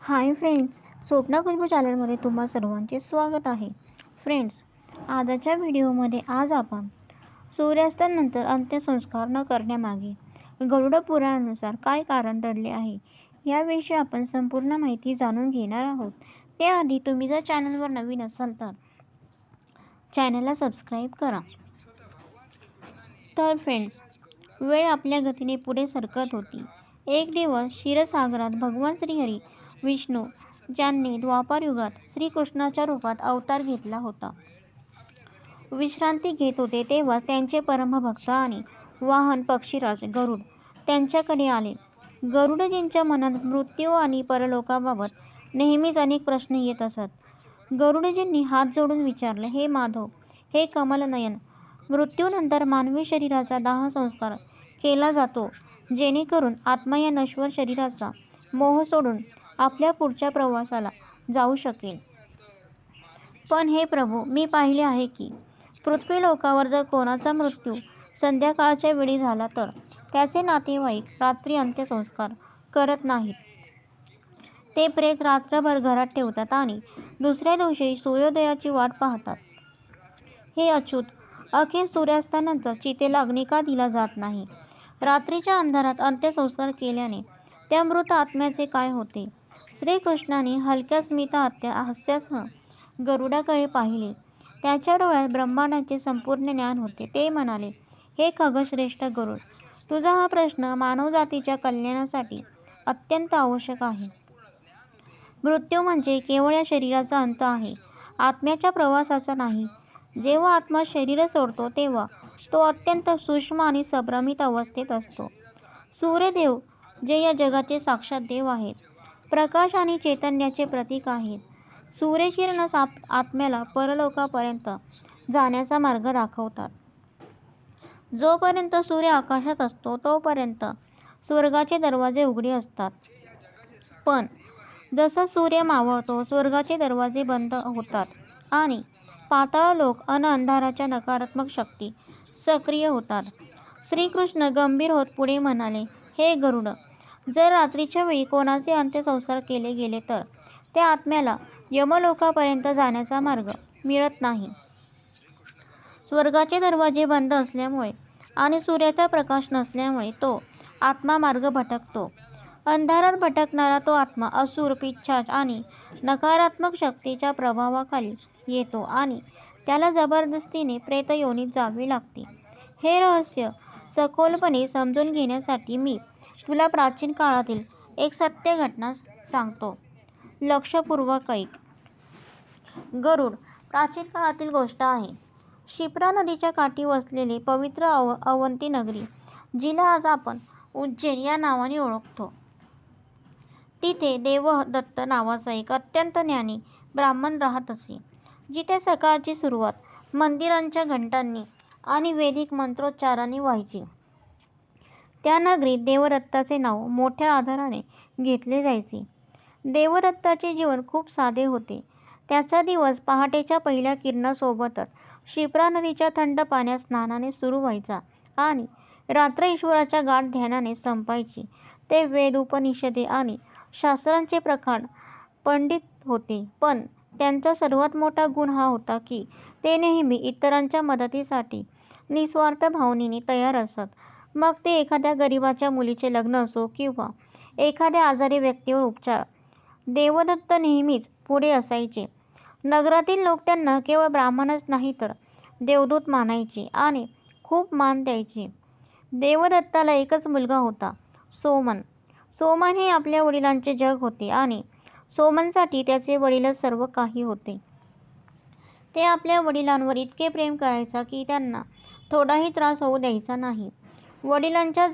Hi friends, Swapna Khushboo चॅनलमध्ये तुम्हा सर्वांचे स्वागत आहे. फ्रेंड्स, आजच्या व्हिडिओमध्ये आपण सूर्यास्तानंतर अंत्यसंस्कार न करण्यामागे गरुड पुराणानुसार काय कारण दडले आहे याविषयी आपण संपूर्ण माहिती जाणून घेणार आहोत. त्याआधी तुम्ही जर चॅनलवर नवीन असाल तर चॅनलला सबस्क्राईब करा. तर फ्रेंड्स, वेळ आपल्या गतीने पुढे सरकत होती. एक दिवस क्षीरसागरात भगवान श्रीहरी विष्णू ज्यांनी द्वापार युगात श्रीकृष्णाच्या रूपात अवतार घेतला होता, विश्रांती घेत होते तेव्हा त्यांचे परमभक्त आणि वाहन पक्षीराज गरुड त्यांच्याकडे आले. गरुडजींच्या मनात मृत्यू आणि परलोकाबाबत नेहमीच अनेक प्रश्न येत असत. गरुडजींनी हात जोडून विचारले, हे माधव, हे कमलनयन, मृत्यूनंतर मानवी शरीराचा दाहसंस्कार केला जातो जेणेकरून आत्मा या नश्वर शरीराचा मोह सोडून आपल्या पुढच्या प्रवासाला जाऊ शकेल. पण हे प्रभू, मी पाहिले आहे की पृथ्वीलोकावर जर कोणाचा मृत्यू संध्याकाळच्या वेळी झाला तर त्याचे नातेवाईक रात्री अंत्यसंस्कार करत नाहीत. ते प्रेत रात्रभर घरात ठेवतात आणि दुसऱ्या दिवशी सूर्योदयाची वाट पाहतात. हे अच्युत, अखेर सूर्यास्तानंतर चितेला अग्नी का दिला जात नाही? रात्रीच्या अंधारात अंत्यसंस्कार केल्याने त्या मृत आत्म्याचे काय होते? श्रीकृष्णाने हलक्या स्मित हास्यासह गरुडाकडे पाहिले. त्याच्या डोळ्यात ब्रह्मांडाचे संपूर्ण ज्ञान होते. ते म्हणाले, हे खगश्रेष्ठ गरुड, तुझा हा प्रश्न मानवजातीच्या कल्याणासाठी अत्यंत आवश्यक आहे. मृत्यू म्हणजे केवळ या शरीराचा अंत आहे, आत्म्याच्या प्रवासाचा नाही. जेव्हा आत्मा शरीर सोडतो तेव्हा तो अत्यंत सूक्ष्म आणि संभ्रमित अवस्थेत असतो. सूर्यदेव, जे या जगाचे साक्षात देव आहेत, प्रकाश आणि चैतन्याचे प्रतीक आहेत, सूर्यकिरणच आत्म्याला परलोकापर्यंत जाण्याचा मार्ग दाखवतात. जोपर्यंत सूर्य आकाशात असतो तोपर्यंत स्वर्गाचे दरवाजे उघडे असतात. पण जसा सूर्य मावळतो, स्वर्गाचे दरवाजे बंद होतात आणि पाताळलोक अन अंधाराच्या नकारात्मक शक्ती सक्रिय होतात. श्रीकृष्ण गंभीर होत पुढे म्हणाले, हे गरुड, जर रात्रीच्या वेळी कोणाचे अंत्यसंस्कार केले गेले तर त्या आत्म्याला यमलोकापर्यंत जाण्याचा मार्ग मिळत नाही. स्वर्गाचे दरवाजे बंद असल्यामुळे आणि सूर्याचा प्रकाश नसल्यामुळे तो आत्मा मार्ग भटकतो. अंधारात भटकणारा तो आत्मा असुर, पिशाच आणि नकारात्मक शक्तीच्या प्रभावाखाली येतो आणि त्याला जबरदस्तीने प्रेतयोनीत जावे लागते. हे रहस्य सखोलपणे समजून घेण्यासाठी मी तुला प्राचीन काळातील एक सत्य घटना सांगतो. लक्षपूर्वक ऐक. गरुड, प्राचीन काळातील गोष्ट आहे. क्षिप्रा नदीच्या काठी वसलेली पवित्र अवंती नगरी, जिला आज आपण उज्जैन या नावाने ओळखतो. तिथे देवदत्त नावाचा एक अत्यंत ज्ञानी ब्राह्मण राहत असे. जिथे सकाळची सुरुवात मंदिरांच्या घंटांनी आणि वैदिक मंत्रोच्चारांनी व्हायची. त्या नगरीत देवदत्ताचे नाव मोठ्या आदराने घेतले जायचे. देवदत्ताचे जीवन खूप साधे होते. त्याचा दिवस पहाटेच्या पहिल्या किरणासोबतच क्षिप्रा नदीच्या थंड पाण्यात स्नानाने सुरू व्हायचा आणि रात्र ईश्वराच्या गाढ ध्यानाने संपायची. ते वेद, उपनिषदे आणि शास्त्रांचे प्रखार पंडित होते, पण त्यांचा सर्वात मोठा गुण हा होता की ते नेहमी इतरांच्या मदतीसाठी निस्वार्थ भावनेने तयार असत. मग ते एखाद्या गरिबाच्या मुलीचे लग्न असो किंवा एखाद्या आजारी व्यक्तीवर उपचार, देवदत्त नेहमीच पुढे असायचे. नगरातील लोक त्यांना केवळ ब्राह्मणच नाही तर देवदूत मानायचे आणि खूप मान द्यायचे. देवदत्ताला एकच मुलगा होता, सोमन. सोमन हे आपल्या वडिलांचे जग होते आणि सोमनसाठी त्याचे वडीलच सर्व काही होते. ते आपल्या वडिलांवर इतके प्रेम करायचा की त्यांना थोडाही त्रास होऊ द्यायचा नाही. वडिलांच्या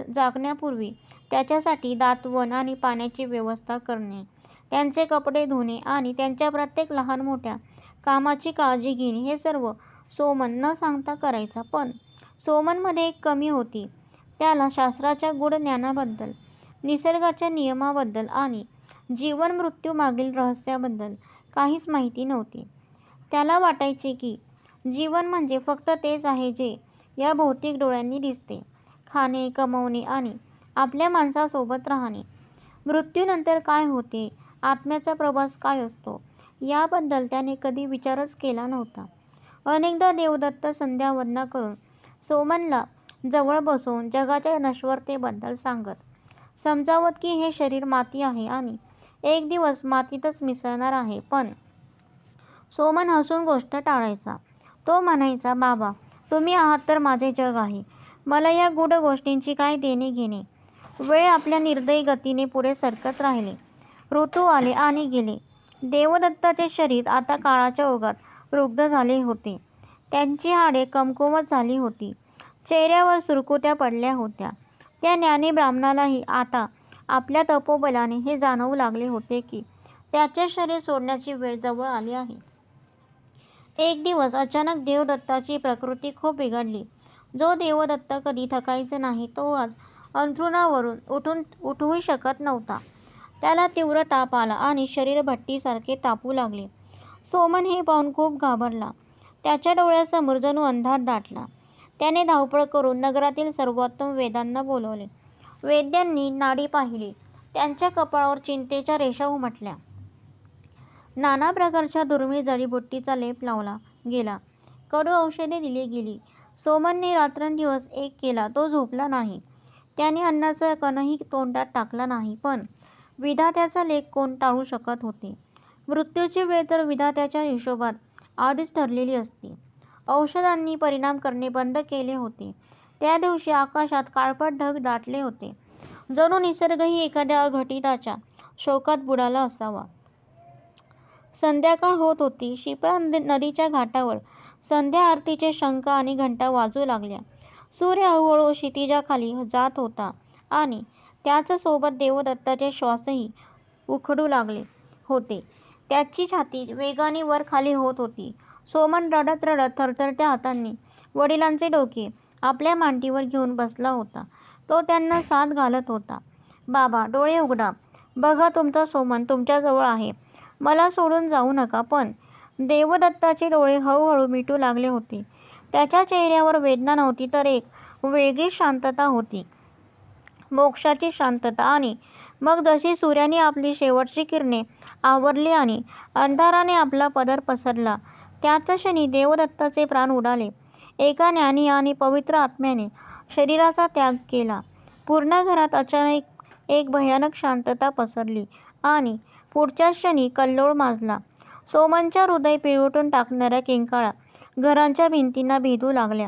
जागण्यापूर्वी त्याच्यासाठी दातवण आणि पाण्याची व्यवस्था करणे, त्यांचे कपडे धुणे आणि त्यांच्या प्रत्येक लहान मोठ्या कामाची काळजी घेणे हे सर्व सोमन न सांगता करायचा. पण सोमनमध्ये एक कमी होती. त्याला शास्त्राच्या गूढ ज्ञानाबद्दल, निसर्गाच्या नियमाबद्दल आणि जीवन मृत्यू मागील रहस्याबद्दल काहीच माहिती नव्हती. त्याला वाटायचे की जीवन म्हणजे फक्त तेच आहे जे या भौतिक डोळ्यांनी दिसते, खाणे, कमवणे आणि आपल्या माणसासोबत राहणे. मृत्यूनंतर काय होते आत्म्याचा प्रवास काय असतो याबद्दल त्याने कधी विचारच केला नव्हता. अनेकदा देवदत्त संध्यावंदना करून सोमनला जवळ बसवून जगाच्या नश्वरतेबद्दल सांगत, समजावत की हे शरीर माती आहे आणि एक दिवस मातीतच मिसळणार आहे. पण सोमन हसून गोष्ट टाळायचा. तो म्हणायचा, बाबा, तुम्ही आहात तर माझे जग आहे. मला या गूढ गोष्टींची काय देणे घेणे. वेळ आपल्या निर्दयी गतीने पुढे सरकत राहिले. ऋतू आले आणि गेले. देवदत्ताचे शरीर आता काळाच्या ओघात रुग्ध झाले होते. त्यांची हाडे कमकुवत झाली होती. चेहऱ्यावर सुरकुत्या पडल्या होत्या. त्या ज्ञानी ब्राह्मणालाही आता आपल्या तपोबलाने हे जाणवू लागले होते की त्याचे शरीर सोडण्याची वेळ जवळ आली आहे. एक दिवस अचानक देवदत्ताची प्रकृती खूप बिघडली. जो देवदत्त कधी थकायचा नाही तो आज अंथरुणावरून उठूही शकत नव्हता. त्याला तीव्र ताप आला आणि शरीर भट्टीसारखे तापू लागले. सोमन हे पाहून खूप घाबरला. त्याच्या डोळ्यासमोर जणू अंधार दाटला. त्याने धावपळ करून नगरातील सर्वोत्तम वैद्यांना बोलावले. वैद्यांनी नाडी पाहिली. त्यांच्या कपाळावर चिंतेच्या रेषा उमटल्या. नाना प्रकारच्या दुर्मिळ जडीबुटीचा लेप लावला गेला. कडू औषधे दिली गेली. सोमनने रात्रंदिवस एक केला. तो झोपला नाही. त्याने अन्नाचा कणही तोंडात टाकला नाही. पण विधात्याचा लेख कोण टाळू शकत होते. मृत्यूची वेळ तर विधात्याच्या हिशोबात आधीच ठरलेली असते. औषधांनी परिणाम करणे बंद केले होते. त्या दिवशी आकाशात काळपट ढग दाटले होते. जणू निसर्गही एखाद्या अघटिताच्या शोकात बुडाला असावा. संध्याकाळ होत होती. शिप्रा नदीच्या घाटावर संध्या आरतीचे शंख आणि घंटा वाजू लागल्या. सूर्य हळूहळू क्षितिजाखाली जात होता आणि त्याच सोबत देवदत्ताचे श्वासही उखडू लागले होते. त्याची छाती वेगाने वर खाली होत होती. सोमन रडत रडत थरथरत्या हातांनी वडिलांचे डोके आपल्या मांडीवर घेऊन बसला होता. तो त्यांना साद घालत होता. बाबा, डोळे उघडा. बघा, तुमचा सोमन तुमच्याजवळ आहे. मला सोडून जाऊ नका. पण देवदत्ताचे डोळे हळूहळू मिटू लागले होते. त्याच्या चेहऱ्यावर वेदना नव्हती तर एक वेगळीच शांतता होती. मोक्षाची शांतता. आणि मग जशी सूर्याने आपली शेवटची किरणे आवरली आणि अंधाराने आपला पदर पसरला त्याच क्षणी देवदत्ताचे प्राण उडाले. एका ज्ञानी आणि पवित्र आत्म्याने शरीराचा त्याग केला. पूर्ण घरात अचानक एक भयानक शांतता पसरली आणि पुढच्याच क्षणी कल्लोळ माजला. सोमनच्या हृदय पिळवटून टाकणाऱ्या किंकाळ्या घराच्या भिंतींना भेदू लागल्या.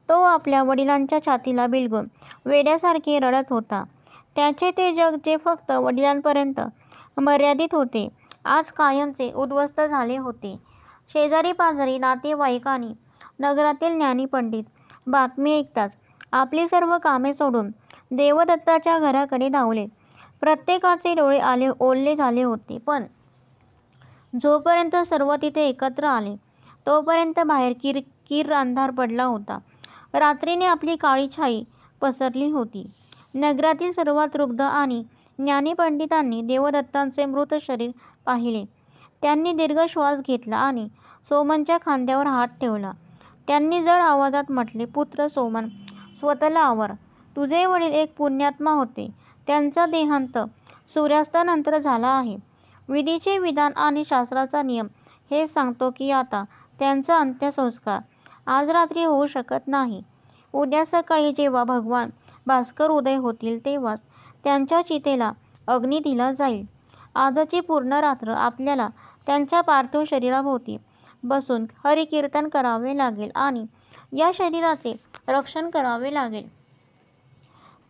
तो आपल्या वडिलांच्या छातीला बिलगून वेड्यासारखे रडत होता. त्याचे ते जग जे फक्त वडिलांपर्यंत मर्यादित होते आज कायमचे उद्ध्वस्त झाले होते. शेजारी पाजारी, नातेवाईक आणि नगरातील ज्ञानी पंडित बातमी ऐकताच आपली सर्व कामे सोडून देवदत्ताच्या घराकडे धावले. प्रत्येकाचे डोळे ओले झाले होते. पण जोपर्यंत सर्व तिथे एकत्र आले तोपर्यंत बाहेर किरकिर अंधार पडला होता. रात्रीने आपली काळी छाई पसरली होती. नगरातील सर्वात वृद्ध आणि ज्ञानी पंडितांनी देवदत्तांचे मृत शरीर पाहिले. त्यांनी दीर्घ श्वास घेतला आणि सोमनच्या खांद्यावर हात ठेवला. त्यांनी जड आवाजात म्हटले, पुत्र सोमन, स्वतःला आवर. तुझे वडील एक पुण्यात्मा होते. त्यांचा देहांत सूर्यास्तानंतर झाला आहे. विधीचे विधान आणि शास्त्राचा नियम हेच सांगतो की आता त्यांचा अंत्यसंस्कार आज रात्री होऊ शकत नाही. उद्या सकाळी जेव्हा भगवान भास्कर उदय होतील तेव्हाच त्यांच्या चितेला अग्नी दिला जाईल. आजची पूर्ण रात्र आपल्याला त्यांच्या पार्थिव शरीराभोवती बसून हरिकीर्तन करावे लागेल आणि या शरीराचे रक्षण करावे लागेल.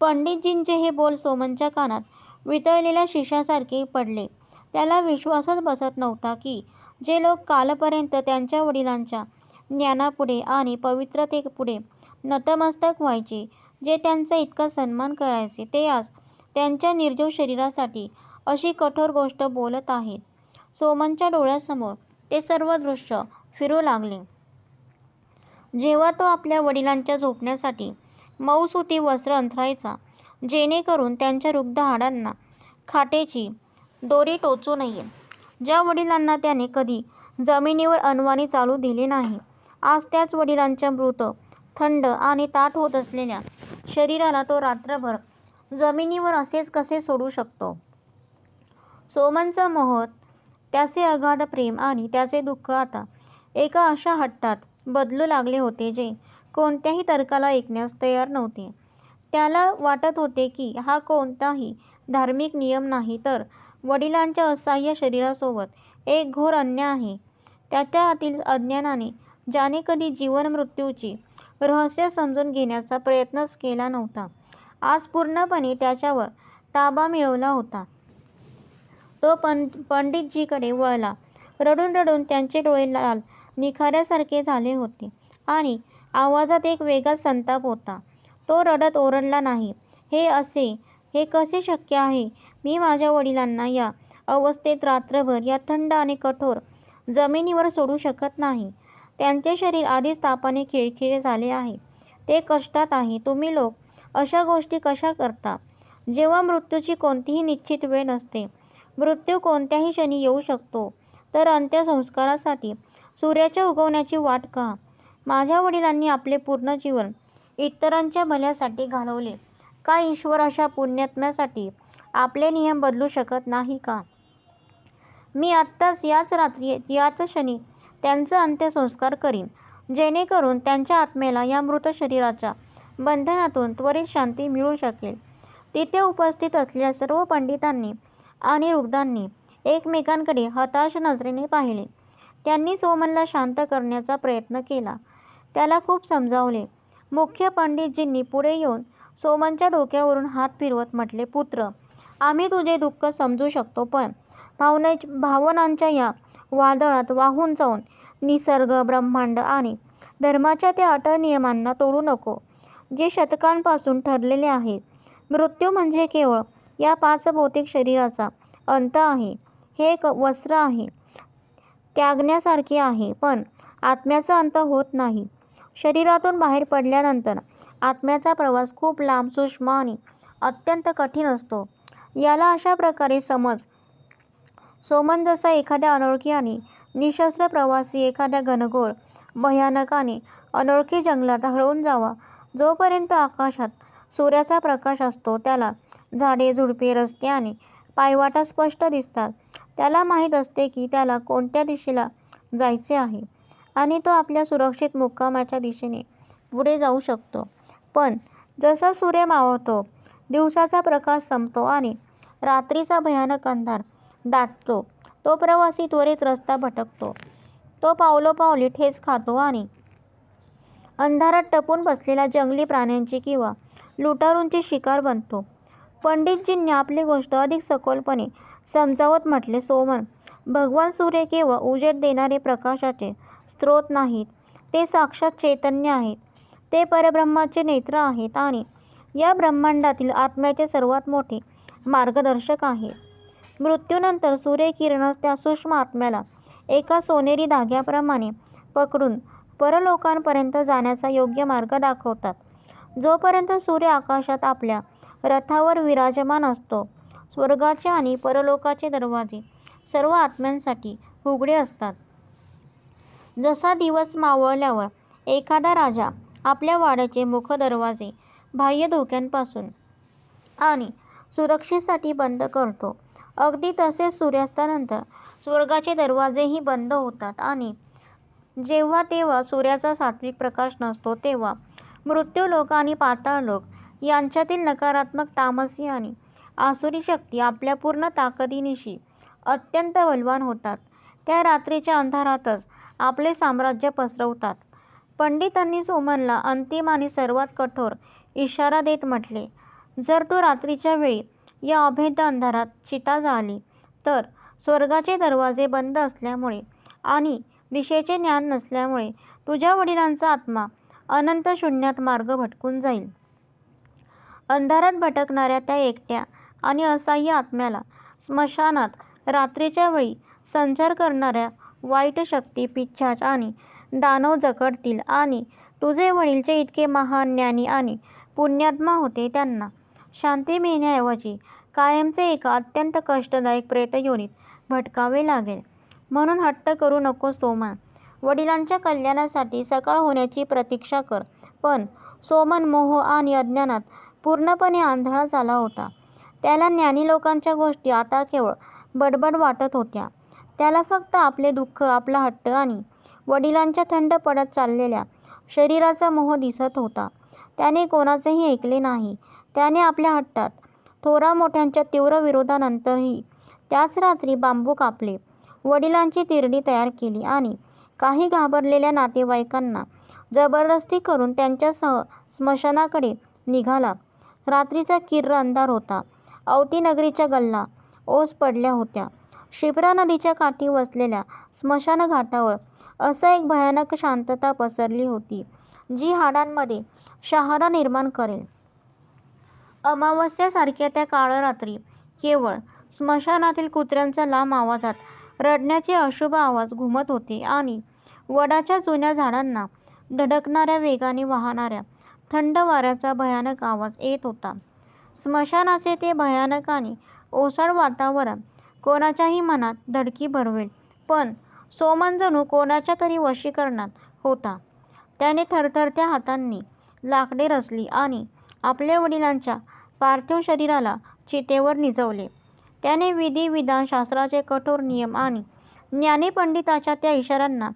पंडितजींचे हे बोल सोमनच्या कानात वितळलेल्या शिशासारखे पडले. त्याला विश्वासच बसत नव्हता की जे लोक कालपर्यंत त्यांच्या वडिलांच्या ज्ञानापुढे आणि पवित्रतेपुढे नतमस्तक व्हायचे, जे त्यांचा इतका सन्मान करायचे, ते आज त्यांच्या निर्जीव शरीरासाठी अशी कठोर गोष्ट बोलत आहेत. सोमनच्या डोळ्यासमोर ते सर्व दृश्य फिरू लागले. जेव्हा तो आपल्या वडिलांच्या झोपण्यासाठी मऊ सुती वस्त्र अंथरायचा, जेणेकरून त्यांच्या रुग्ध हाडांना खाटेची दोरी टोचू नये. ज्या वडिलांना त्याने कधी जमिनीवर अनवाणी चालू दिले नाही, आज त्याच वडिलांच्या मृत, थंड आणि ताठ होत असलेल्या शरीराला तो रात्रभर जमिनीवर असेच कसे सोडू शकतो. सोमनचा मोह, त्याचे अगाध प्रेम आणि त्याचे दुःख आता एका अशा हट्टात बदलू लागले होते जे कोणत्याही तर्काला ऐकण्यास तयार नव्हते. त्याला वाटत होते की हा कोणताही धार्मिक नियम नाही, तर वडिलांच्या असहाय्य शरीरासोबत एक घोर अन्याय आहे. त्याच्या आतील अज्ञानाने ज्याने कधी जीवन मृत्यूची रहस्य समजून घेण्याचा प्रयत्नच केला नव्हता, आज पूर्णपणे त्याच्यावर ताबा मिळवला होता. तो पंडितजीकडे वळला. रडून रडून त्यांचे डोळे लाल निखाऱ्यासारखे झाले होते आणि आवाजात एक वेगळाच संताप होता. तो रडत ओरडला, नाही, हे कसे शक्य आहे? मी माझ्या वडिलांना या अवस्थेत रात्रभर या थंड आणि कठोर जमिनीवर सोडू शकत नाही. त्यांचे शरीर आधीच तापाने खिळखिळे झाले आहे. ते कष्टात आहे. तुम्ही लोक अशा गोष्टी कशा करता, जेव्हा मृत्यूची कोणतीही निश्चित वेळ नसते? मृत्यू कोणत्याही क्षणी येऊ शकतो, तर अंत्यसंस्कारासाठी सूर्याच्या उगवण्याची वाट का? माझ्या वडिलांनी आपले पूर्ण जीवन इतरांच्या भल्यासाठी घालवले. का ईश्वर अशा पुण्यात्म्यासाठी आपले नियम बदलू शकत नाही का? मी आत्ताच, याच रात्री, याच क्षणी त्यांचा अंत्यसंस्कार करीन, जेणेकरून त्यांच्या आत्म्याला या मृत शरीराच्या बंधनातून त्वरित शांती मिळू शकेल. तिथे उपस्थित असलेल्या सर्व पंडितांनी आणि ऋग्धांनी एकमेकांकडे हताश नजरेने पाहिले. त्यांनी सोमनला शांत करण्याचा प्रयत्न केला. त्याला खूप समजावले. मुख्य पंडितजींनी पुढे येऊन सोमनच्या डोक्यावरून हात फिरवत म्हटले, पुत्र, आम्ही तुझे दुःख समजू शकतो, पण भावनांच्या या वादळात वाहून जाऊन निसर्ग, ब्रह्मांड आणि धर्माच्या त्या अटळ नियमांना तोडू नको, जे शतकांपासून ठरलेले आहेत. मृत्यू म्हणजे केवळ या 5 भौतिक शरीराचा अंत आहे. हे एक वस्त्र आहे, त्यागण्यासारखे आहे, पण आत्म्याचा अंत होत नाही. शरीरातून बाहेर पडल्यानंतर आत्म्याचा प्रवास खूप लांब, सूक्ष्म आणि अत्यंत कठीण असतो. याला अशा प्रकारे समज, सोमन जसा एखाद्या अनोळखी आणि निशस्त्र प्रवासी एखाद्या घनघोर, भयानक आणि अनोळखी जंगलात हरवून जावा. जोपर्यंत आकाशात सूर्याचा प्रकाश असतो, त्याला झाडे, झुडपे, रस्ते आणि पायवाटा स्पष्ट दिसतात. त्याला माहीत असते की त्याला कोणत्या दिशेला जायचे आहे आणि तो आपल्या सुरक्षित मुक्कामाच्या दिशेने पुढे जाऊ शकतो. पण जसा सूर्य मावळतो, दिवसाचा प्रकाश संपतो आणि रात्रीचा भयानक अंधार दाटतो, तो प्रवासी त्वरित रस्ता भटकतो. तो पावलोपावली ठेच खातो आणि अंधारात टपून बसलेल्या जंगली प्राण्यांची किंवा लुटारूंची शिकार बनतो. पंडितजींनी आपली गोष्ट अधिक सखोलपणे समजावत म्हटले, सोमन, भगवान सूर्य केवळ उजेड देणारे प्रकाशाचे स्रोत नाहीत. ते साक्षात चैतन्य आहेत. ते परब्रह्माचे नेत्र आहेत आणि या ब्रह्मांडातील आत्म्याचे सर्वात मोठे मार्गदर्शक आहेत. मृत्यूनंतर सूर्यकिरणच त्या सूक्ष्म आत्म्याला एका सोनेरी धाग्याप्रमाणे पकडून परलोकांपर्यंत जाण्याचा योग्य मार्ग दाखवतात. जोपर्यंत सूर्य आकाशात आपल्या रथावर विराजमान असतो, स्वर्गाचे आणि परलोकाचे दरवाजे सर्व आत्म्यांसाठी उघडे असतात. जसा दिवस मावळल्यावर एखादा राजा आपल्या वाड्याचे मुखदरवाजे बाह्य धोक्यांपासून आणि सुरक्षेसाठी बंद करतो, अगदी तसेच सूर्यास्तानंतर स्वर्गाचे दरवाजेही बंद होतात आणि जेव्हा तेव्हा सूर्याचा सात्विक प्रकाश नसतो, तेव्हा मृत्यूलोक आणि पाताळलोक यांच्यातील नकारात्मक, तामसी आणि आसुरी शक्ती आपल्या पूर्ण ताकदीनिशी अत्यंत बलवान होतात. त्या रात्रीच्या अंधारातच आपले साम्राज्य पसरवतात. पंडितांनी सोमनला अंतिम आणि सर्वात कठोर इशारा देत म्हटले, जर तू रात्रीच्या वेळी या अभेद्य अंधारात चिता जाळली, तर स्वर्गाचे दरवाजे बंद असल्यामुळे आणि दिशेचे ज्ञान नसल्यामुळे तुझ्या वडिलांचा आत्मा अनंत शून्यात मार्ग भटकून जाईल. अंधारात भटकणाऱ्या त्या एकट्या आणि असहाय्य आत्म्याला स्मशानात रात्रीच्या वेळी संचार करणाऱ्या वाईट शक्ती, पिशाच आणि दानव जखडतील आणि तुझे वडील जे इतके महान, ज्ञानी आणि पुण्यात्मा होते, त्यांना शांती मिळण्याऐवजी कायमचे एका अत्यंत कष्टदायक प्रेतयोनीत भटकावे लागेल. म्हणून हट्ट करू नकोस सोमन. वडिलांच्या कल्याणासाठी सकाळ होण्याची प्रतीक्षा कर. पण सोमन मोह आणि अज्ञानात पूर्णपणे आंधळा झाला होता. त्याला ज्ञानी लोकांच्या गोष्टी आता केवळ बडबड वाटत होत्या. त्याला फक्त आपले दुःख, आपला हट्ट आणि वडिलांच्या थंड पडत चाललेल्या शरीराचा मोह दिसत होता. त्याने कोणाचेही ऐकले नाही. त्याने आपल्या हट्टात थोरामोठ्यांच्या तीव्र विरोधानंतरही त्याच रात्री बांबू कापले, वडिलांची तिरडी तयार केली आणि काही घाबरलेल्या नातेवाईकांना जबरदस्ती करून त्यांच्यासह स्मशानाकडे निघाला. रात्रीचा किर्र अंधार होता. अवतीनगरीच्या गल्ला ओस पडल्या होत्या. शिप्रा नदीच्या काठी वसलेल्या स्मशानघाटावर असं एक भयानक शांतता पसरली होती, जी हाडांमध्ये शहारा निर्माण करेल. अमावास्येसारख्या त्या काळ्या रात्री केवळ स्मशानातील कुत्र्यांच्या लांब आवाजात रडण्याचे अशुभ आवाज घुमत होते आणि वडाच्या जुन्या झाडांना धडकणाऱ्या, वेगाने वाहणाऱ्या थंड वाऱ्याचा भयानक आवाज येत होता. स्मशानाचे ते भयानक आणि ओसाड वातावरण कोणाच्याही मनात धडकी भरवेल, पण सोमन जणू कोणाच्या तरी वशीकरणात होता. त्याने थरथरत्या हातांनी लाकडे रचली आणि आपल्या वडिलांच्या पार्थिव शरीराला चितेवर निजवले. त्याने विधी-विधान शास्त्राचे कठोर नियम आणि ज्ञानी पंडिताच्या त्या इशाऱ्यांना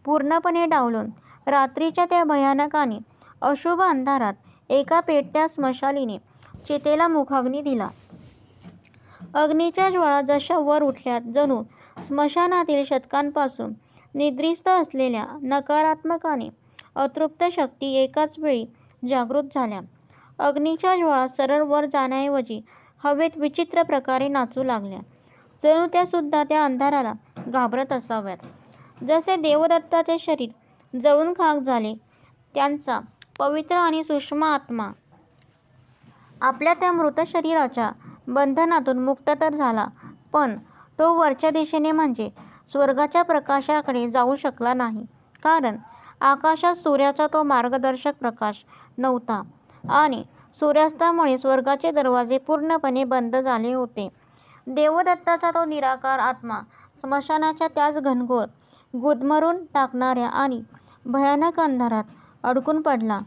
पूर्णपणे डावलून रात्रीच्या त्या भयानक आणि अशुभ अंधारात एका पेटत्या स्मशालीने चितेला मुखाग्नी दिला. अग्नीच्या ज्वाळा जशा वर उठल्या, जणू स्मशानातील शतकांपासून निद्रिस्त असलेल्या नकारात्मक आणि अतृप्त शक्ती एकाच वेळी जागृत झाल्या. अग्नीच्या ज्वाळा सरळ वर जाण्याऐवजी हवेत विचित्र प्रकारे नाचू लागल्या, जणू त्या सुद्धा त्या अंधाराला घाबरत असाव्यात. जसे देवदत्ताचे शरीर जळून खाक झाले, त्यांचा पवित्र आणि सूक्ष्म आत्मा आपल्या त्या मृत शरीराच्या बंधनातून मुक्त तर झाला, पण तो वरच्या दिशेने म्हणजे स्वर्गाच्या प्रकाशाकडे जाऊ शकला नाही, कारण आकाशात सूर्याचा तो मार्गदर्शक प्रकाश नव्हता आणि सूर्यास्तामुळे स्वर्गाचे दरवाजे पूर्णपणे बंद झाले होते. देवदत्ताचा तो निराकार आत्मा स्मशानाच्या त्याच घनघोर, गुदमरून टाकणाऱ्या आणि भयानक अंधारात अडकून पडला.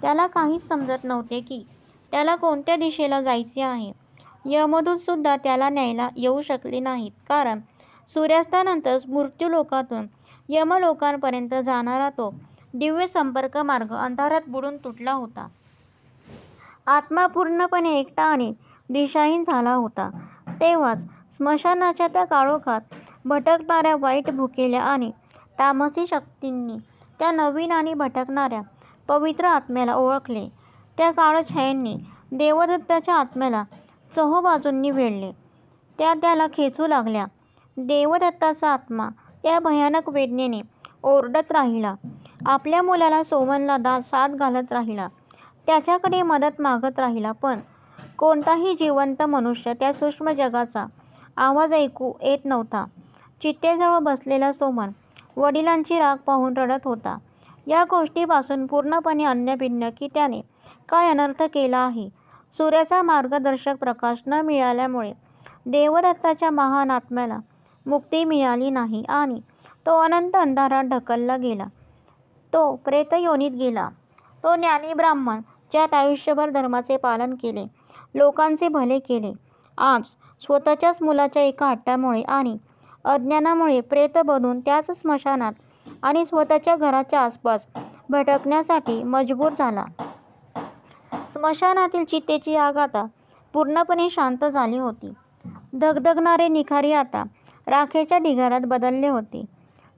त्याला काहीच समजत नव्हते की त्याला कोणत्या दिशेला जायचे आहे. यमदूत सुद्धा त्याला न्यायला येऊ शकले नाहीत, कारण सूर्यास्तानंतर मृत्यूलोकातून यमलोकापर्यंत जाणारा तो दिव्य संपर्क मार्ग अंधारात बुडून तुटला होता. आत्मा पूर्णपणे एकटा आणि दिशाहीन झाला होता. तेव्हाच स्मशानाच्या त्या काळोखात भटकणाऱ्या वाईट, भुकेल्या आणि तामसी शक्तींनी त्या नवीन आणि भटकणाऱ्या पवित्र आत्म्याला ओळखले. त्या काळछायांनी देवदत्ताच्या आत्म्याला चोहोबाजूंनी वेढले. त्या त्याला खेचू लागल्या. देवदत्ताचा आत्मा त्या भयानक वेदनेने ओरडत राहिला. आपल्या मुलाला, सोमनला साद घालत राहिला. त्याच्याकडे मदत मागत राहिला, पण कोणताही जिवंत मनुष्य त्या सूक्ष्म जगाचा आवाज ऐकू येत नव्हता. चितेजवळ बसलेला सोमन वडिलांची राख पाहून रडत होता. या गोष्टीपासून पूर्णपणे अनभिज्ञ की त्याने काय अनर्थ केला आहे. सूर्याचा मार्गदर्शक प्रकाश न मिळाल्यामुळे देवदत्ताच्या महान आत्म्याला मुक्ती मिळाली नाही आणि तो अनंत अंधारात ढकलला गेला. तो प्रेतयोनीत गेला. तो ज्ञानी ब्राह्मण, ज्यात आयुष्यभर धर्माचे पालन केले, लोकांचे भले केले, आज स्वतःच्याच मुलाच्या एका हट्टामुळे आणि अज्ञानामुळे प्रेत बनून त्याच स्मशानात आणि स्वतःच्या घराच्या आसपास भटकण्यासाठी मजबूर झाला. स्मशानातील चितेची आग आता पूर्णपणे शांत झाली होती. धगधगणारे निखारे आता राखेच्या ढिगाऱ्यात बदलले होते.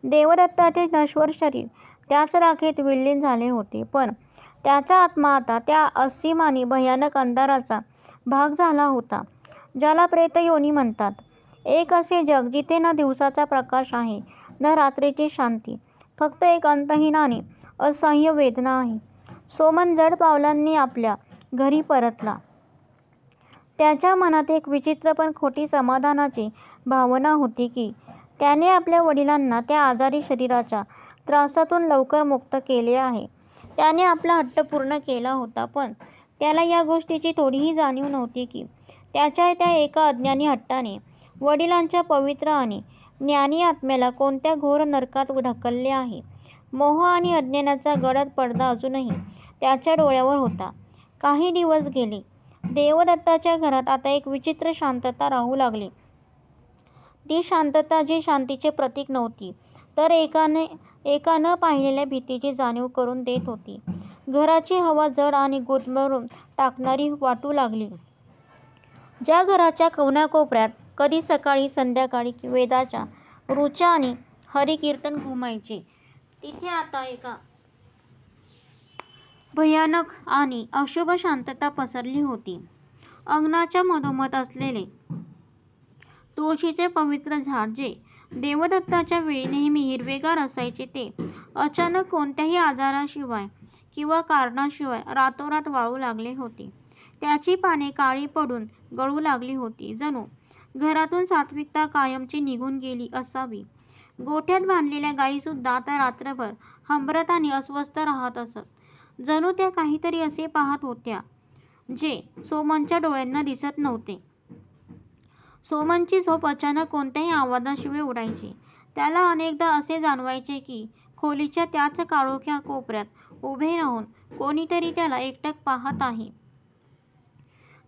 देवदत्ताचे नश्वर शरीर त्याच राखेत विलीन झाले होते, पण त्याचा आत्मा आता त्या असीम आणि भयानक अंधाराचा भाग झाला होता, ज्याला प्रेतयोनी म्हणतात. एक असे जग जिथे न दिवसाचा प्रकाश आहे, न रात्रीची शांती, फक्त एक अंतहीन आणि असह्य वेदना आहे. सोमन जड पावलांनी आपल्या घरी परतला. त्याच्या मनात एक विचित्र पण खोटी समाधानाची भावना होती की त्याने आपल्या वडिलांना त्या आजारी शरीराच्या त्रासातून लवकर मुक्त केले आहे. त्याने आपला हट्ट पूर्ण केला होता, पण त्याला या गोष्टीची थोडीही जाणीव नव्हती की त्याच्या त्या एका अज्ञानी हट्टाने वडिलांच्या पवित्र आणि ज्ञानी आत्म्याला कोणत्या घोर नरकात ढकलले आहे. मोह आणि अज्ञानाचा गडद पडदा अजूनही त्याच्या डोळ्यावर होता. काही दिवस गेले. देवदत्ताच्या घरात आता एक विचित्र शांतता राहू लागली. ती शांतता जी शांतीचे प्रतीक नव्हती, तर एका न पाहिलेल्या भीतीची जाणीव करून देत होती. घराची हवा जड आणि गुदमरून टाकणारी वाटू लागली. ज्या घराच्या कोनाकोपऱ्यात कधी सकाळी संध्याकाळी वेदाच्या ऋचा आणि हरिकीर्तन घुमायचे, तिथे आता एका भयानक आणि अशुभ शांतता पसरली होती. अंगणाच्या मधोमध असलेले तुळशीचे पवित्र झाड, जे देवदत्ताच्या वेळी नेहमी हिरवेगार असायचे, ते अचानक कोणत्याही आजाराशिवाय किंवा कारणाशिवाय रातोरात वाळू लागले होते. त्याची पाने काळी पडून गळू लागली होती, जणू घरातून सात्विकता कायमची निघून गेली असावी. गोठ्यात बांधलेल्या गायीसुद्धा आता रात्रभर हंबरत आणि अस्वस्थ राहत असत, जणू त्या काहीतरी असे पाहत होत्या जे सोमनच्या डोळ्यांना दिसत नव्हते. सोमनची झोप अचानक कोणत्याही आवाजाशिवाय उडायची. त्याला अनेकदा असे जाणवायचे की खोलीच्या त्याच काळोख्या कोपऱ्यात उभे राहून कोणीतरी त्याला एकटक पाहत आहे.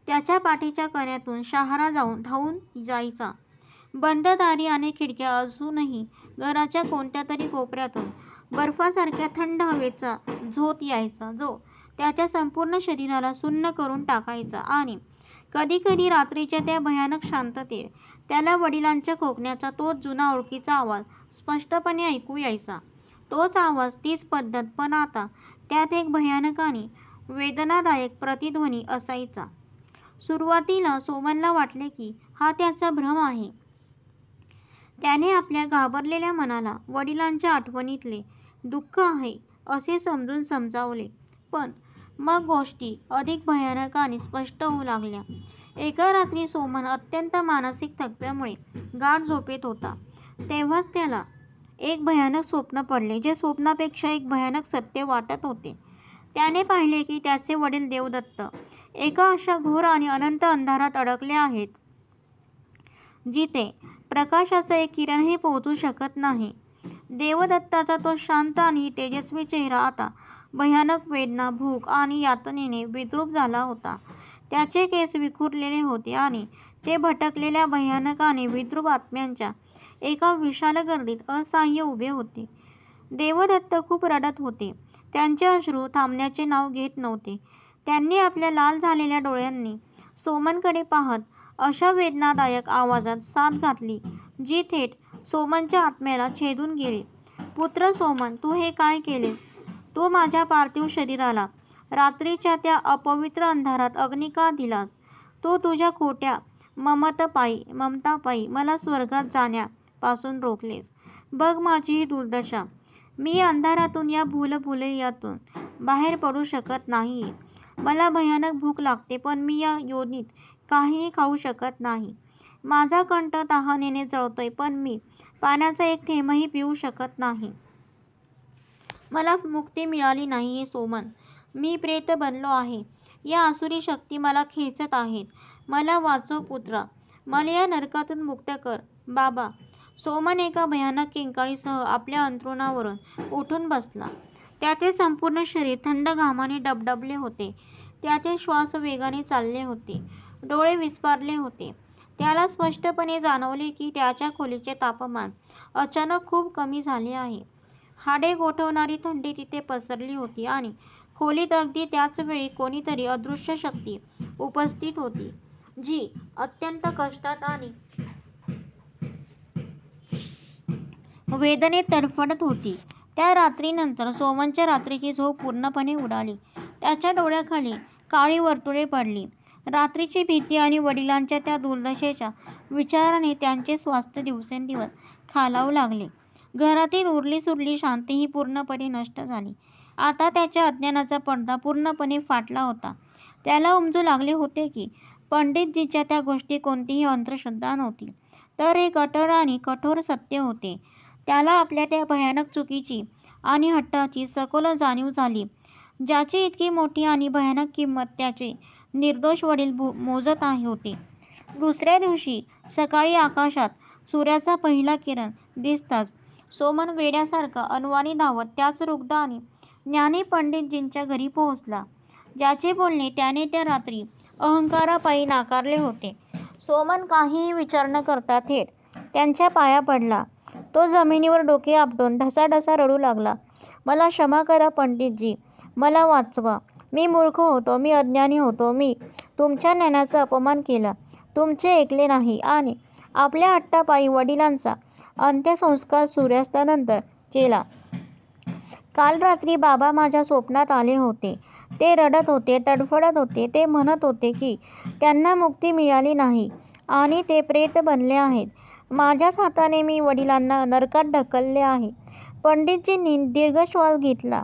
त्याच्या पाठीच्या कण्यातून शहारा धावून जायचा. बंद दारी आणि खिडक्या असूनही घराच्या कोणत्या तरी कोपऱ्यातून बर्फासारख्या थंड हवेचा झोत यायचा, जो त्याच्या संपूर्ण शरीराला सुन्न करून टाकायचा. आणि कधीकधी रात्रीच्या त्या भयानक शांततेत त्याला वडिलांच्या खोकण्याचा तोच जुना ओळखीचा आवाज स्पष्टपणे ऐकू यायचा. तोच आवाज, तीच पद्धत, पण आता त्यात एक भयानक आणि वेदनादायक प्रतिध्वनी असायचा. सुरुवातीला सोमनला वाटले की हा त्याचा भ्रम आहे. त्याने आपल्या घाबरलेल्या मनाला वडिलांच्या आठवणीतले दुःख आहे असे समजावले. पण मग गोष्टी अधिक भयानक आणि स्पष्ट होऊ लागल्या. एका रात्री सोमन अत्यंत मानसिक थकव्यामुळे गाढ झोपेत होता. तेव्हाच त्याला एक भयानक स्वप्न पडले, जे स्वप्नापेक्षा एक भयानक सत्य वाटत होते. त्याने पाहिले की त्याचे वडील देवदत्त एका अशा घोर आणि अनंत अंधारात अडकले आहेत, जिथे प्रकाशाचा एक किरणही पोहोचू शकत नाही. देवदत्ताचा तो शांत आणि तेजस्वी चेहरा आता भयानक वेदना, भूक आणि यातनेने विद्रूप झाला होता. त्याचे केस विखुरलेले होते आणि ते भटकलेल्या भयानक आणि विद्रूप आत्म्यांच्या एका विशाल गर्दीत असहाय्य उभे होते. देवदत्त खूप रडत होते. त्यांचे अश्रू थांबण्याचे नाव घेत नव्हते. त्यांनी आपल्या लाल झालेल्या डोळ्यांनी सोमनकडे पाहत अशा वेदनादायक आवाजात साद घातली, जी थेट सोमनच्या आत्म्याला छेदून गेली. पुत्र सोमन, तू हे काय केलेस? तू माझ्या पार्थिव शरीराला रात्रीच्या त्या अपवित्र अंधारात अग्नी का दिलास? तू तुझ्या खोट्या ममतापायी मला स्वर्गात जाण्यापासून रोखलेस. बघ माझी ही दुर्दशा. मी अंधारातून, या भूलभुलैयातून बाहेर पडू शकत नाहीये. मला भयानक भूक लागते, पण मी या योनीत काहीही खाऊ शकत नाही. माझा कंठ तहानेने जळतोय, पण मी पाण्याचा एक थेंबही पिऊ शकत नाही. मला मुक्ती मिळाली नाहीये सोमन. मी प्रेत बनलो आहे. या आसुरी शक्ती मला खेचत आहेत. मला वाचव पुत्रा. मला या नरकातून मुक्त कर बाबा. सोमन एका भयानक किंकाळीसह आपल्या अंथरुणावरून उठून बसला. त्याचे संपूर्ण शरीर थंड घामाने डबडबले होते. त्याचे श्वास वेगाने चालले होते. डोळे विस्फारले होते. त्याला स्पष्टपणे जाणवले की त्याच्या खोलीचे तापमान अचानक खूप कमी झाले आहे. हाडे गोठवणारी थंडी तिथे पसरली होती आणि खोलीत अगदी त्याच वेळी कोणीतरी अदृश्य शक्ती उपस्थित होती, जी अत्यंत कष्टात आणि वेदनेत तडफडत होती. त्या रात्रीनंतर सोमनच्या रात्रीची झोप पूर्णपणे उडाली. त्याच्या डोळ्याखाली काळी वर्तुळे पडली. रात्रीची भीती आणि वडिलांच्या त्या दुर्दशेच्या विचाराने त्याचे स्वास्थ्य दिवसेंदिवस खालावू लागले. घरातील उरलीसुरली शांतीही पूर्णपणे नष्ट झाली. आता त्याच्या अज्ञानाचा पडदा पूर्णपणे फाटला होता. त्याला उमजू लागले होते की पंडितजीच्या त्या गोष्टी कोणतीही अंधश्रद्धा नव्हती, तर एक अटळ आणि कठोर सत्य होते. त्याला आपल्या त्या भयानक चुकीची आणि हट्टाची सखोल जाणीव झाली, ज्याची इतकी मोठी आणि भयानक किंमत त्याचे निर्दोष वडील मोजत होते. दुसऱ्या दिवशी सकाळी आकाशात सूर्याचा पहिला किरण दिसताच सोमन वेड्यासारखा अनवाणी धावत त्याच रुग्ध आणि ज्ञानी पंडितजींच्या घरी पोहोचला, ज्याचे बोलणे त्याने त्या रात्री अहंकारापायी नाकारले होते. सोमन काहीही विचार न करता थेट त्यांच्या पाया पडला. तो जमिनीवर डोके आपटून ढसाढसा रडू लागला. मला क्षमा करा पंडितजी, मला वाचवा. मी मूर्ख होतो, मी अज्ञानी होतो. मी तुमच्या ज्ञानाचा अपमान केला, तुमचे ऐकले नाही आणि आपल्या हट्टापायी वडिलांचा अंत्यसंस्कार सूर्यास्तानंतर केला. काल रात्री बाबा माझ्या स्वप्नात आले होते. ते रडत होते, तडफडत होते. ते म्हणत होते की त्यांना मुक्ती मिळाली नाही आणि ते प्रेत बनले आहेत. माझ्याच हाताने मी वडिलांना नरकात ढकलले आहे. पंडितजींनी दीर्घ श्वास घेतला.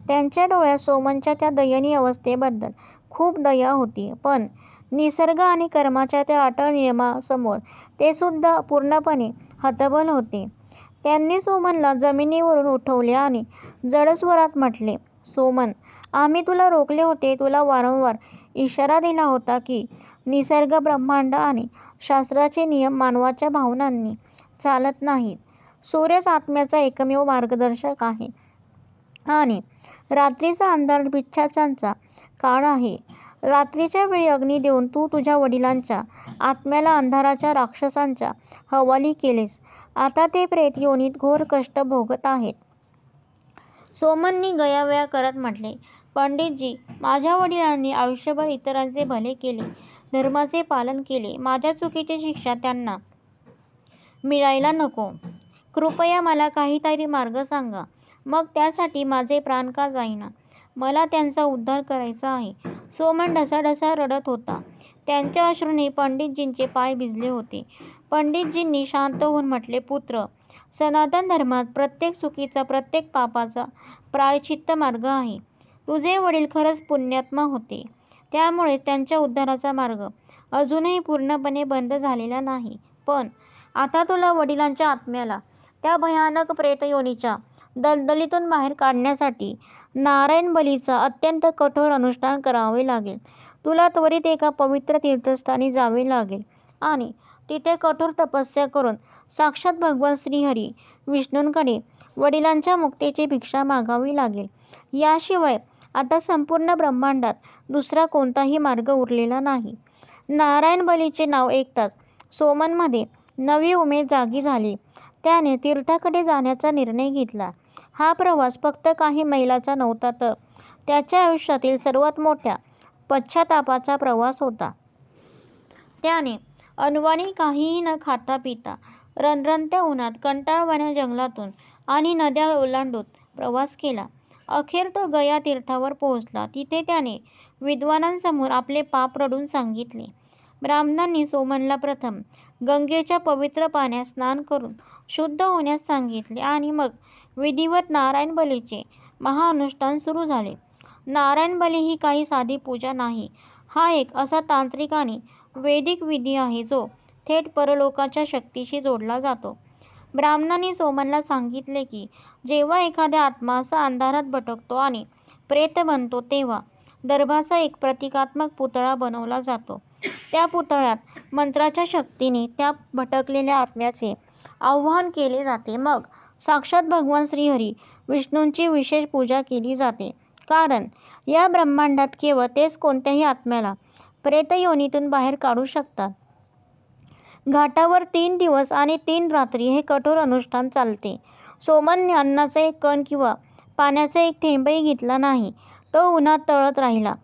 त्यांच्या डोळ्यात सोमनच्या त्या दयनीय अवस्थेबद्दल खूप दया होती, पण निसर्ग आणि कर्माच्या त्या अटळ नियमासमोर ते सुद्धा पूर्णपणे हतबल होते. त्यांनी सोमनला जमिनीवरून उठवले आणि जड स्वरात म्हटले, सोमन, आम्ही तुला रोखले होते. तुला वारंवार इशारा दिला होता की निसर्ग, ब्रह्मांड आणि शास्त्राचे नियम मानवाच्या भावनांनी चालत नाहीत. सूर्यच आत्म्याचा एकमेव मार्गदर्शक आहे आणि रात्रीचा अंधार पिशाचांचा काळ आहे. रात्रीच्या वेळी अग्नी देऊन तू तुझ्या वडिलांच्या आत्म्याला अंधाराच्या राक्षसांच्या हवाली केलेस. आता ते प्रेत योनीत घोर कष्ट भोगत आहेत. सोमननी गयावया करत म्हटले, पंडितजी, माझ्या वडिलांनी आयुष्यभर इतरांचे भले केले, धर्माचे पालन केले. माझ्या चुकीची शिक्षा त्यांना मिळायला नको. कृपया मला काहीतरी मार्ग सांगा. मग त्यासाठी माझे प्राण का जाईना? मला त्यांचा उद्धार करायचा आहे. सोमन ढसाढसा रडत होता. त्यांच्या अश्रूंनी पंडितजींचे पाय भिजले होते. पंडितजींनी शांत होऊन म्हटले, पुत्र, सनातन धर्मात प्रत्येक चुकीचा, प्रत्येक पापाचा प्रायश्चित्त मार्ग आहे. तुझे वडील खरंच पुण्यात्मा होते, त्यामुळे त्यांच्या उद्धाराचा मार्ग अजूनही पूर्णपणे बंद झालेला नाही. पण आता तुला वडिलांच्या आत्म्याला त्या भयानक प्रेतयोनीच्या दलदलीतून बाहेर काढण्यासाठी नारायण बलीचा अत्यंत कठोर अनुष्ठान करावे लागेल. तुला त्वरित एका पवित्र तीर्थस्थानी जावे लागेल आणि तिथे कठोर तपस्या करून साक्षात भगवान श्रीहरी विष्णूंकडे वडिलांच्या मुक्तीची भिक्षा मागावी लागेल. याशिवाय आता संपूर्ण ब्रह्मांडात दुसरा कोणताही मार्ग उरलेला नाही. नारायण बलीचे नाव ऐकताच सोमनमध्ये नवी उमेद जागी झाली. त्याने तीर्थाकडे जाण्याचा निर्णय घेतला. हा प्रवास फक्त काही मैलाचा नव्हता, तर त्याच्या आयुष्यातील सर्वात मोठ्या पश्चातापाचा प्रवास होता. त्याने अनवाणी काहीही न खाता पिता रणरणत्या उन्हात, कंटाळवाण्या जंगलातून आणि नद्या ओलांडून प्रवास केला. अखेर तो गया तीर्थावर पोहोचला. तिथे त्याने विद्वानांसमोर आपले पाप रडून सांगितले. ब्राह्मणांनी सोमनला प्रथम गंगेच्या पवित्र पाण्यात स्नान करून शुद्ध होण्यास सांगितले आणि मग विधिवत नारायण बलीचे महाअनुष्ठान सुरू झाले. नारायण बली ही काही साधी पूजा नाही. हा एक असा तांत्रिक आणि वैदिक विधी आहे जो थेट परलोकाच्या शक्तीशी जोडला जातो. ब्राह्मणांनी सोमनला सांगितले की जेव्हा एखादा आत्मा असा अंधारात भटकतो आणि प्रेत बनतो, तेव्हा दर्भाचा एक प्रतिकात्मक पुतळा बनवला जातो. त्या पुतळ्यात मंत्राच्या शक्तीने त्या भटकलेल्या आत्म्याचे आवाहन केले जाते. मग साक्षात भगवान श्रीहरी विष्णूंची विशेष पूजा केली जाते, कारण या ब्रह्मांडात केवळ तेच कोणत्याही आत्म्याला प्रेतयोनीतून बाहेर काढू शकतात. घाटावर 3 दिवस आणि 3 रात्री हे कठोर अनुष्ठान चालते. सोमनने अन्नाचा एक कण किंवा पाण्याचा एक थेंबही घेतला नाही. तो उन्हात तळत राहिला,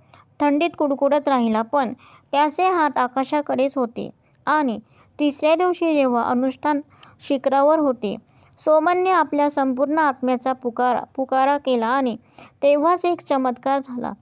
थंडीत कुडकुडत राहिला, पण त्याचे हात आकाशाकडेच होते. आणि तिसऱ्या दिवशी जेव्हा अनुष्ठान शिखरावर होते, सोमनने आपल्या संपूर्ण आत्म्याचा पुकारा केला आणि तेव्हाच एक चमत्कार झाला.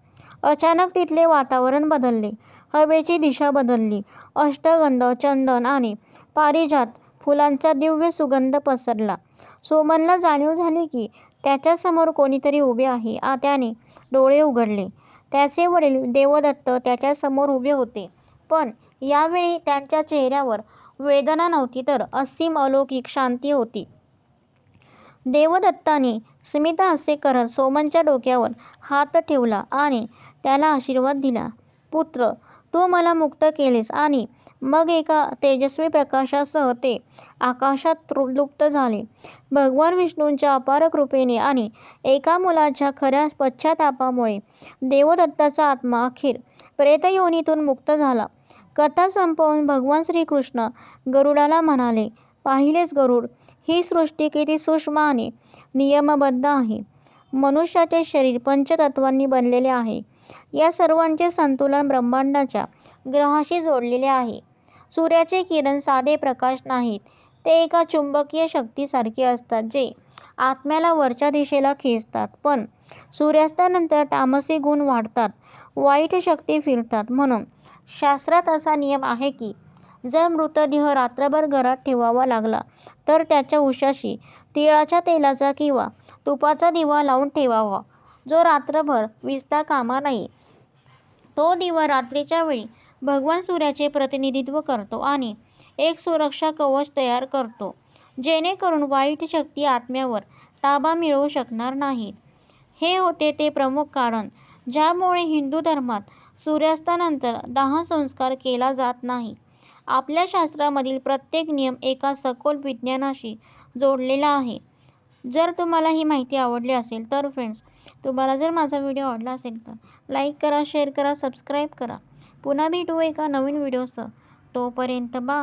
अचानक तिथले वातावरण बदलले. हवेची दिशा बदलली. अष्टगंध, चंदन आणि पारिजात फुलांचा दिव्य सुगंध पसरला. सोमनला जाणीव झाली की त्याच्यासमोर कोणीतरी उभे आहे. त्याने डोळे उघडले. त्याचे वडील देवदत्त त्याच्यासमोर उभे होते, पण यावेळी त्यांच्या चेहऱ्यावर वेदना नव्हती, तर असीम अलौकिक शांती होती. देवदत्ताने स्मितहास्य करत सोमनच्या डोक्यावर हात ठेवला आणि त्याला आशीर्वाद दिला. पुत्र, तू मला मुक्त केलेस. आणि मग एका तेजस्वी प्रकाशासह ते आकाशात लुप्त झाले. भगवान विष्णूंच्या अपार कृपेने आणि एका मुलाच्या खऱ्या पश्चातापामुळे देवदत्ताचा आत्मा अखेर प्रेतयोनीतून मुक्त झाला. कथा संपवून भगवान श्रीकृष्ण गरुडाला म्हणाले, पाहिलेच गरुड, ही सृष्टी किती सूक्ष्म आणि नियमबद्ध आहे. मनुष्याचे शरीर पंचतत्वांनी बनलेले आहे. या सर्वांचे संतुलन ब्रह्मांडाच्या ग्रहाशी जोडलेले आहे. सूर्याचे किरण साधे प्रकाश नाहीत, ते एका चुंबकीय शक्तीसारखे असतात जे आत्म्याला वरच्या दिशेला खेचतात. पण सूर्यास्तानंतर तामसी गुण वाढतात, वाईट शक्ती फिरतात. म्हणून शास्त्रात असा नियम आहे की जर मृतदेह रात्रभर घरात ठेवावा लागला तर त्याच्या उशाशी तिळाच्या तेलाचा किंवा तुपाचा दिवा लावून ठेवावा, जो रात्रभर विझता कामा नये. तो दिवा रात्रीच्या वेळी भगवान सूर्याचे प्रतिनिधित्व करतो आणि एक सुरक्षा कवच तयार करतो, जेणेकरून वाईट शक्ती आत्म्यावर ताबा मिळवू शकणार नाहीत. हे होते ते प्रमुख कारण ज्यामुळे हिंदू धर्मात सूर्यास्तानंतर दाहसंस्कार केला जात नाही. आपल्या शास्त्रामधील प्रत्येक नियम एका सखोल विज्ञानाशी जोडलेला आहे. जर तुम्हाला ही माहिती आवडली असेल तर फ्रेंड्स, तुम्हाला जर माझा व्हिडिओ आवडला असेल तर लाईक करा, शेअर करा, सबस्क्राईब करा. पुन्हा भेटू एका नवीन व्हिडिओसह. तोपर्यंत बाय.